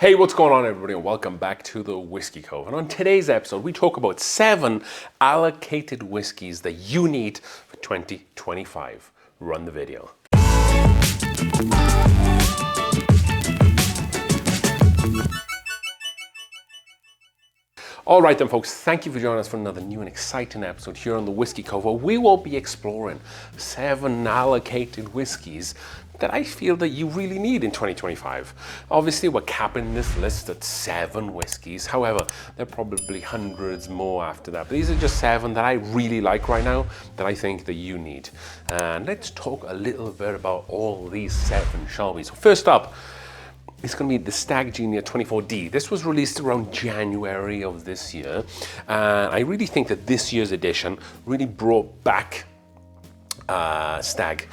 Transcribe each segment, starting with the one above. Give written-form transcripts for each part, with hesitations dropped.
Hey, what's going on everybody, and welcome back to the Whiskey Cove. And on today's episode, we talk about 7 allocated whiskeys that you need for 2025. Run the video. All right then folks, thank you for joining us for another new and exciting episode here on the Whiskey Cove, where we will be exploring 7 allocated whiskeys that I feel that you really need in 2025. Obviously, we're capping this list at 7 whiskeys. However, there are probably hundreds more after that. But these are just 7 that I really like right now that I think that you need. And let's talk a little bit about all these 7, shall we? So first up, it's going to be the Stag Junior 24D. This was released around January of this year. I really think that this year's edition really brought back Stag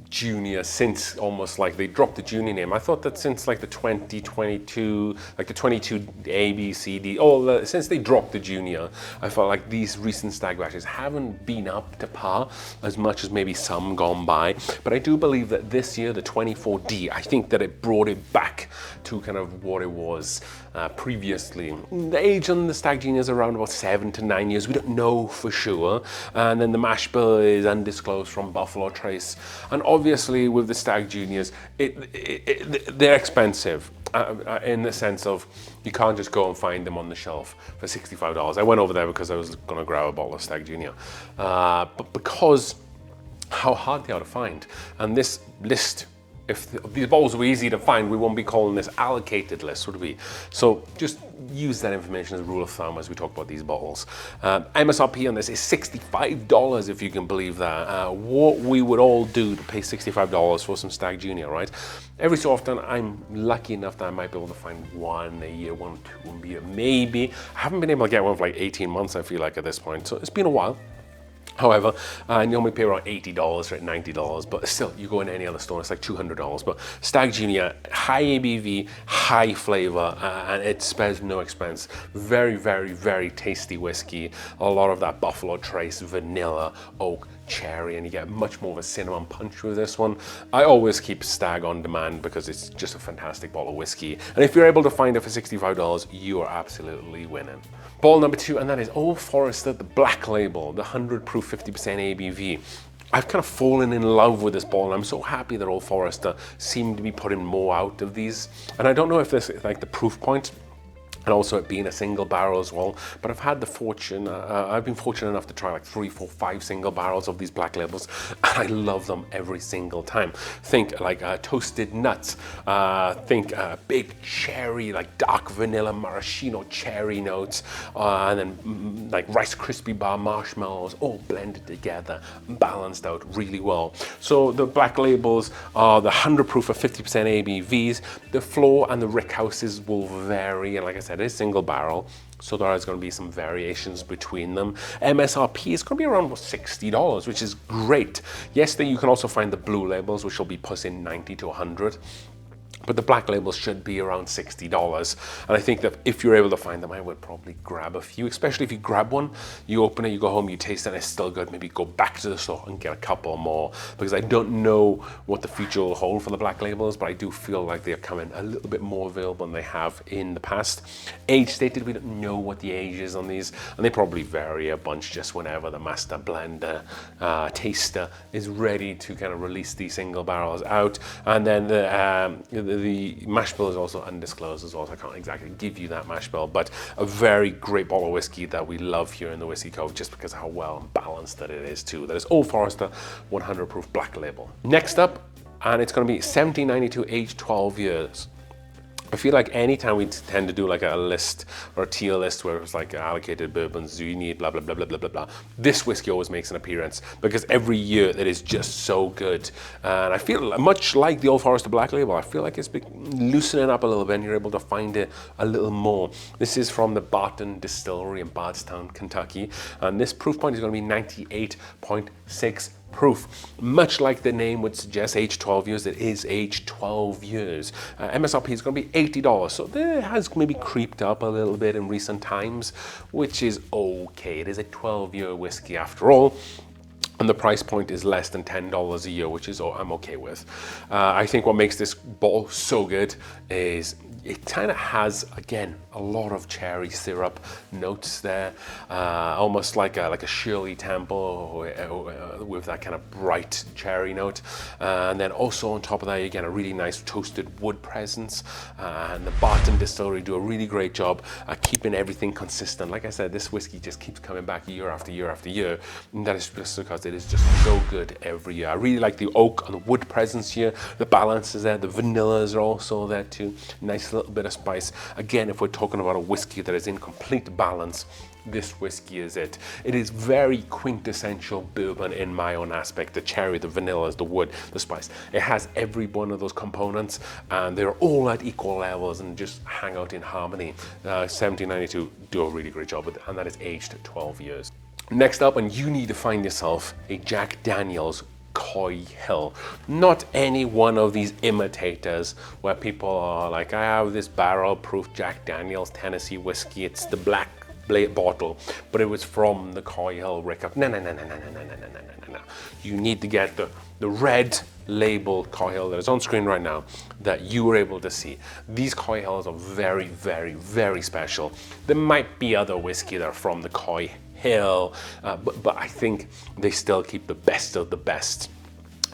Junior since almost like they dropped the Junior name. I thought that since like the 2022, like the 22 A, B, C, D, since they dropped the Junior, I felt like these recent Stag batches haven't been up to par as much as maybe some gone by. But I do believe that this year, the 24D, I think that it brought it back to kind of what it was previously. The age on the Stag Junior is around about 7 to 9 years. We don't know for sure. And then the mash bill is undisclosed from Buffalo Trace. And obviously with the Stag Juniors, they're expensive in the sense of you can't just go and find them on the shelf for $65. I went over there because I was going to grab a bottle of Stag Junior. But because how hard they are to find. And this list, if these bottles were easy to find, we won't be calling this allocated list, would we? So just use that information as a rule of thumb as we talk about these bottles. MSRP on this is $65, if you can believe that. What we would all do to pay $65 for some Stag Junior, right? Every so often, I'm lucky enough that I might be able to find one a year, 1, 2 a year, maybe. I haven't been able to get one for like 18 months, I feel like, at this point. So it's been a while. However, I normally pay around $80 or $90, but still, you go in any other store, it's like $200. But Stag Junior, high ABV, high flavor, and it spares no expense. Very, very, very tasty whiskey. A lot of that Buffalo Trace, vanilla, oak, cherry, and you get much more of a cinnamon punch with this one. I always keep Stag on demand because it's just a fantastic bottle of whiskey. And if you're able to find it for $65, you are absolutely winning. Bottle number 2, and that is Old Forester, the Black Label, the 100 proof 50% ABV. I've kind of fallen in love with this bottle, and I'm so happy that Old Forester seem to be putting more out of these. And I don't know if this is like the proof point, and also it being a single barrel as well. But I've had the fortune, I've been fortunate enough to try like 3, 4, 5 single barrels of these Black Labels, and I love them every single time. Think like toasted nuts, think big cherry, like dark vanilla maraschino cherry notes, and then like Rice Krispie bar marshmallows, all blended together, balanced out really well. So the Black Labels are the 100 proof of 50% ABVs. The floor and the rick houses will vary, and like I said, it is single barrel, so there is going to be some variations between them. MSRP is going to be around $60, which is great. Yes, then you can also find the blue labels, which will be pushing 90 to 100. But the Black Labels should be around $60. And I think that if you're able to find them, I would probably grab a few, especially if you grab one, you open it, you go home, you taste it, and it's still good. Maybe go back to the store and get a couple more, because I don't know what the future will hold for the Black Labels, but I do feel like they're coming a little bit more available than they have in the past. Age stated, we don't know what the age is on these, and they probably vary a bunch just whenever the master blender, taster is ready to kind of release these single barrels out. And then the mash bill is also undisclosed as well, so I can't exactly give you that mash bill, but a very great bottle of whiskey that we love here in the Whiskey Cove just because of how well balanced that it is too. That is Old Forester 100 proof Black Label. Next up, and it's going to be 1792, aged 12 years. I feel like anytime we tend to do like a list or a tier list where it's like allocated bourbons, you need blah, blah, blah, blah, blah, blah, blah. This whiskey always makes an appearance because every year it is just so good. And I feel much like the Old Forester Black Label, I feel like it's been loosening up a little bit and you're able to find it a little more. This is from the Barton Distillery in Bardstown, Kentucky. And this proof point is going to be 98.6 proof. Much like the name would suggest, age 12 years, it is age 12 years. MSRP is going to be $80, so it has maybe creeped up a little bit in recent times, which is okay. It is a 12-year whiskey after all. And the price point is less than $10 a year, which is I'm okay with. I think what makes this bottle so good is it kind of has, again, a lot of cherry syrup notes there, almost like a Shirley Temple with that kind of bright cherry note. And then also on top of that, you get a really nice toasted wood presence. And the Barton Distillery do a really great job keeping everything consistent. Like I said, this whiskey just keeps coming back year after year after year. And that is just because it is just so good every year. I really like the oak and the wood presence here. The balance is there. The vanillas are also there too. Nice little bit of spice. Again, if we're talking about a whiskey that is in complete balance, this whiskey is it. It is very quintessential bourbon in my own aspect. The cherry, the vanillas, the wood, the spice. It has every one of those components, and they're all at equal levels and just hang out in harmony. 1792 do a really great job with it, and that is aged 12 years. Next up, and you need to find yourself a Jack Daniel's Coy Hill. Not any one of these imitators where people are like, I have this barrel proof Jack Daniel's Tennessee whiskey, it's the black bottle, but it was from the Coy Hill Rick. No. You need to get the red labeled Coy Hill that is on screen right now that you were able to see. These Coy Hills are very, very, very special. There might be other whiskey that are from the Coy Hill, but I think they still keep the best of the best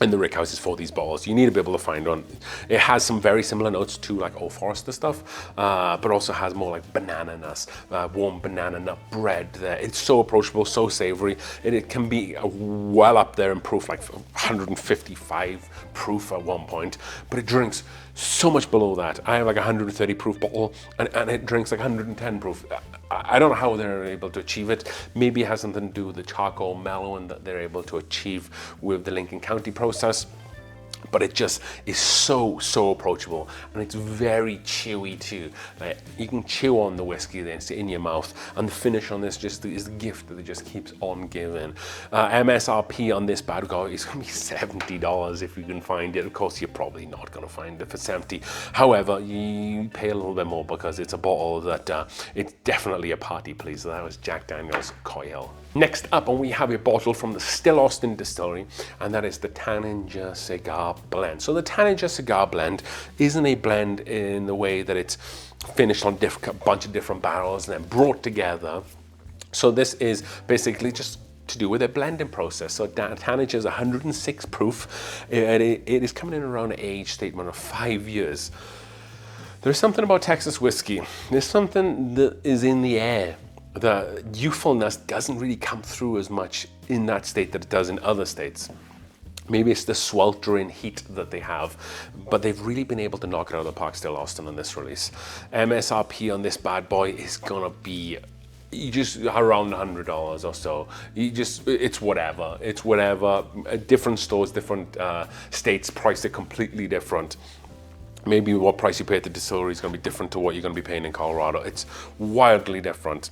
in the rick houses for these bottles. You need to be able to find one. It has some very similar notes to like Old Forester stuff, but also has more like banana nuts, warm banana nut bread there. It's so approachable, so savory. It can be well up there in proof, like 155 proof at one point, but it drinks so much below that. I have like a 130 proof bottle and it drinks like 110 proof. I don't know how they're able to achieve it. Maybe it has something to do with the charcoal mellowing that they're able to achieve with the Lincoln County process. But it just is so approachable, and it's very chewy too. Like, you can chew on the whiskey then it's in your mouth, and the finish on this just is the gift that it just keeps on giving. MSRP on this bad guy is going to be $70 if you can find it. Of course, you're probably not going to find it for 70. However, you pay a little bit more because it's a bottle that it's definitely a party pleaser. That was Jack Daniel's Coy Hill. Next up, and we have a bottle from the Still Austin Distillery, and that is the Taninger Cigar Blend. So the Taninger Cigar Blend isn't a blend in the way that it's finished on a bunch of different barrels and then brought together. So this is basically just to do with a blending process. So Taninger is 106 proof. It is coming in around an age statement of 5 years. There's something about Texas whiskey. There's something that is in the air. The youthfulness doesn't really come through as much in that state that it does in other states. Maybe it's the sweltering heat that they have, but they've really been able to knock it out of the park, Still Austin, on this release. MSRP on this bad boy is gonna be just around $100 or so. It's whatever. Different stores, different states price it completely different. Maybe what price you pay at the distillery is going to be different to what you're going to be paying in Colorado. It's wildly different.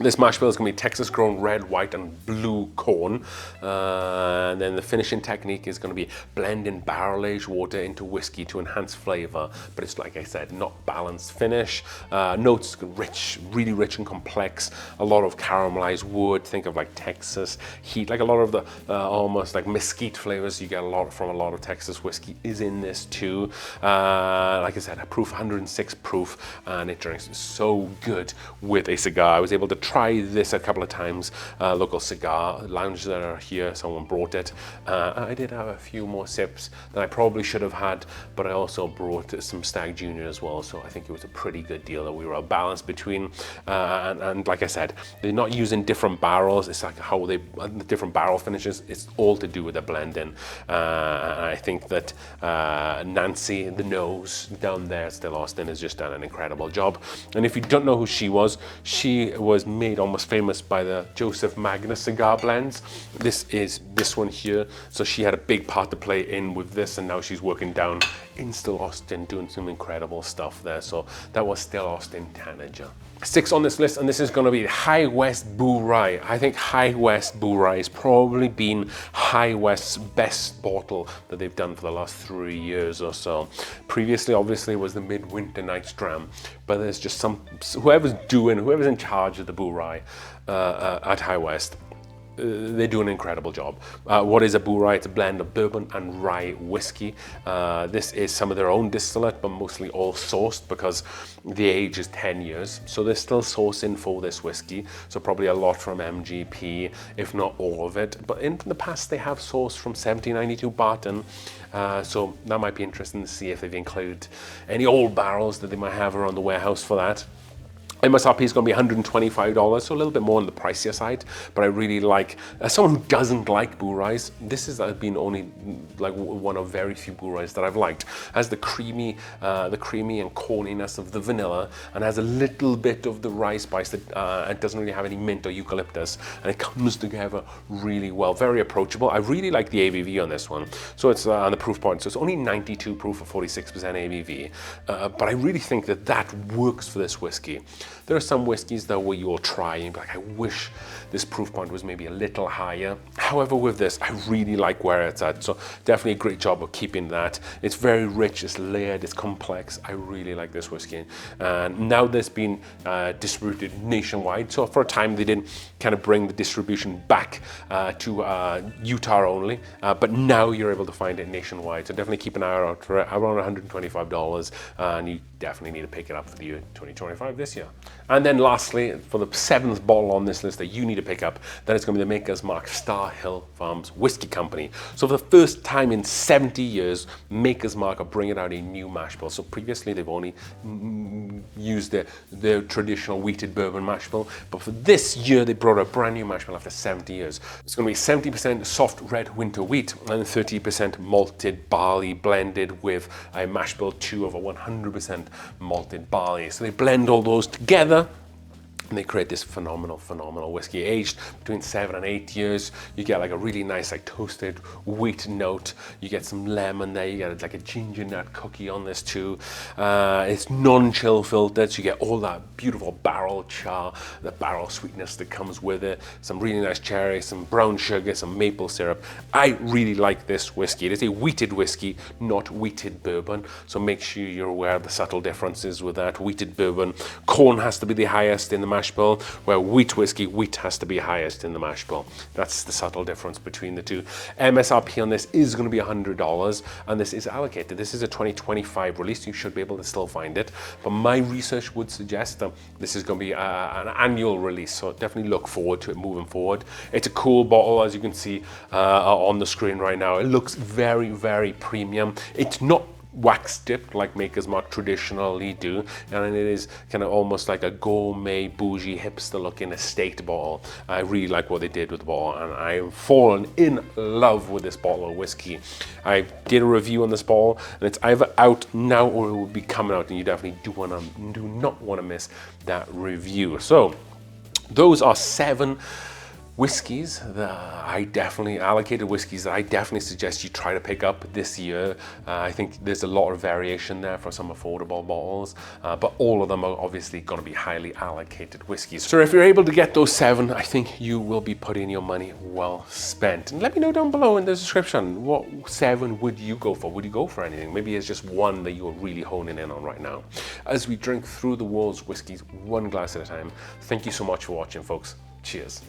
This mash bill is going to be Texas grown red, white, and blue corn. And then the finishing technique is going to be blending barrel aged water into whiskey to enhance flavor. But it's, like I said, not balanced finish. Notes rich, really rich and complex. A lot of caramelized wood. Think of like Texas heat. Like a lot of the almost like mesquite flavors you get a lot from a lot of Texas whiskey is in this too. Like I said, a proof 106 proof, and it drinks so good with a cigar. I was able to try this a couple of times. Local cigar lounge that are here, someone brought it. I did have a few more sips than I probably should have had, but I also brought some Stag Junior as well, so I think it was a pretty good deal that we were balanced between. And like I said, they're not using different barrels. It's like how the different barrel finishes. It's all to do with the blending. I think that Nancy, the nose down there at Still Austin, has just done an incredible job. And if you don't know who she was made almost famous by the Joseph Magnus cigar blends. This is this one here. So she had a big part to play in with this, and now she's working down in Still Austin doing some incredible stuff there. So that was Still Austin Taninger. 6 on this list, and this is going to be High West Boo Rye. I think High West Boo Rye has probably been High West's best bottle that they've done for the last 3 years or so. Previously, obviously, was the Midwinter Night's Dram, but there's just whoever's in charge of the Boo Rye at High West, they do an incredible job. What is a Bourye? It's a blend of bourbon and rye whiskey. This is some of their own distillate, but mostly all sourced because the age is 10 years. So they're still sourcing for this whiskey. So probably a lot from MGP, if not all of it. But in the past, they have sourced from 1792 Barton. So that might be interesting to see if they've included any old barrels that they might have around the warehouse for that. MSRP is going to be $125, so a little bit more on the pricier side, but I really like, as someone who doesn't like Bourye's, this has been only like one of very few Bourye's that I've liked. It has the creamy and corniness of the vanilla, and has a little bit of the rye spice that it doesn't really have any mint or eucalyptus, and it comes together really well, very approachable. I really like the ABV on this one. So it's on the proof point, so it's only 92 proof for 46% ABV, but I really think that that works for this whiskey. There are some whiskies though where you'll try and be like, I wish this proof point was maybe a little higher. However, with this, I really like where it's at. So definitely a great job of keeping that. It's very rich, it's layered, it's complex. I really like this whiskey. And now this been distributed nationwide. So for a time they didn't kind of bring the distribution back to Utah only, but now you're able to find it nationwide. So definitely keep an eye out for it, around $125, and you definitely need to pick it up for the year 2025 this year. And then lastly, for the 7th bottle on this list that you need to pick up, then it's going to be the Maker's Mark Star Hill Farms Whiskey Company. So for the first time in 70 years, Maker's Mark are bringing out a new mash bill. So previously they've only used their traditional wheated bourbon mash bill, but for this year they brought a brand new mash bill after 70 years. It's going to be 70% soft red winter wheat and 30% malted barley blended with a mash bill 2 of a 100% malted barley. So they blend all those together and they create this phenomenal whiskey, aged between 7 and 8 years. You get like a really nice like toasted wheat note. You get some lemon there. You get like a ginger nut cookie on this too. It's non-chill filtered, so you get all that beautiful barrel char, the barrel sweetness that comes with it. Some really nice cherry, some brown sugar, some maple syrup. I really like this whiskey. It is a wheated whiskey, not wheated bourbon. So make sure you're aware of the subtle differences with that. Wheated bourbon, corn has to be the highest in the mash bill, where wheat whiskey, wheat has to be highest in the mash bill. That's the subtle difference between the two. MSRP on this is going to be $100, and this is allocated. This is a 2025 release. You should be able to still find it, but my research would suggest that this is going to be an annual release, so definitely look forward to it moving forward. It's a cool bottle, as you can see on the screen right now. It looks very premium. It's not wax dipped like Maker's Mark traditionally do, and it is kind of almost like a gourmet bougie hipster looking estate bottle. I really like what they did with the bottle, and I've fallen in love with this bottle of whiskey. I did a review on this bottle, and it's either out now or it will be coming out, and you definitely do not want to miss that review. So those are 7 whiskeys that I definitely allocated, whiskeys that I definitely suggest you try to pick up this year. I think there's a lot of variation there for some affordable bottles, but all of them are obviously going to be highly allocated whiskeys. So if you're able to get those 7, I think you will be putting your money well spent. And let me know down below in the description, what 7 would you go for? Would you go for anything? Maybe it's just one that you're really honing in on right now. As we drink through the world's whiskeys, one glass at a time, thank you so much for watching, folks. Cheers.